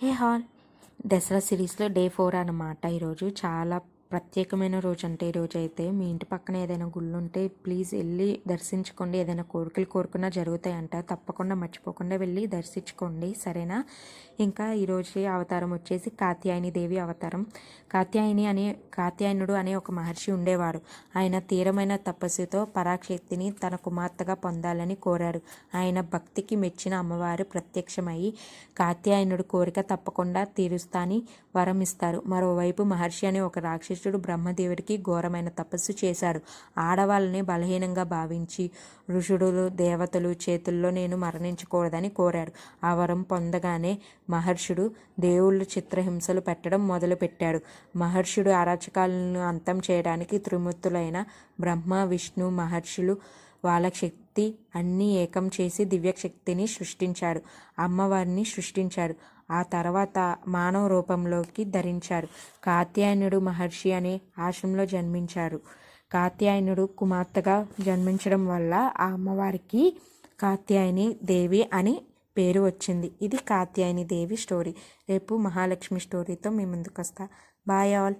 హే hall Dasara సిరీస్లో day 4 అన్నమాట. ఈరోజు చాలా ప్రత్యేకమైన రోజు. అంటే ఈరోజు అయితే మీ ఇంటి పక్కన ఏదైనా గుళ్ళు ఉంటే ప్లీజ్ వెళ్ళి దర్శించుకోండి. ఏదైనా కోరికలు కోరుకున్నా జరుగుతాయంట. తప్పకుండా మర్చిపోకుండా వెళ్ళి దర్శించుకోండి, సరేనా? ఇంకా ఈరోజు అవతారం వచ్చేసి కాత్యాయని దేవి అవతారం. కాత్యాయనుడు అనే ఒక మహర్షి ఉండేవాడు. ఆయన తీవ్రమైన తపస్సుతో పరాశక్తిని తన కుమార్తెగా పొందాలని కోరాడు. ఆయన భక్తికి మెచ్చిన అమ్మవారు ప్రత్యక్షమయ్యి కాత్యాయనుడు కోరిక తప్పకుండా తీరుస్తాని వరం ఇస్తారు. మరోవైపు మహర్షి అనే ఒక రాక్షసుడు బ్రహ్మదేవుడికి ఘోరమైన తపస్సు చేశాడు. ఆడవాళ్ళని బలహీనంగా భావించి ఋషుడులు దేవతలు చేతుల్లో నేను మరణించకూడదని కోరాడు. ఆ వరం పొందగానే మహర్షుడు దేవుళ్ళు చిత్రహింసలు పెట్టడం మొదలుపెట్టాడు. మహర్షుడు అరాచకాలను అంతం చేయడానికి త్రిమూర్తులైన బ్రహ్మ విష్ణు మహర్షులు వాళ్ళ శక్తి అన్నీ ఏకం చేసి దివ్యశక్తిని సృష్టించాడు. అమ్మవారిని సృష్టించాడు. ఆ తర్వాత మానవ రూపంలోకి ధరించాడు. కాత్యాయనుడు మహర్షి అనే ఆశ్రమంలో జన్మించారు. కాత్యాయనుడు కుమార్తెగా జన్మించడం వల్ల ఆ అమ్మవారికి కాత్యాయని దేవి అని పేరు వచ్చింది. ఇది కాత్యాయని దేవి స్టోరీ. రేపు మహాలక్ష్మి స్టోరీతో మీ ముందుకు వస్తా. Bye all.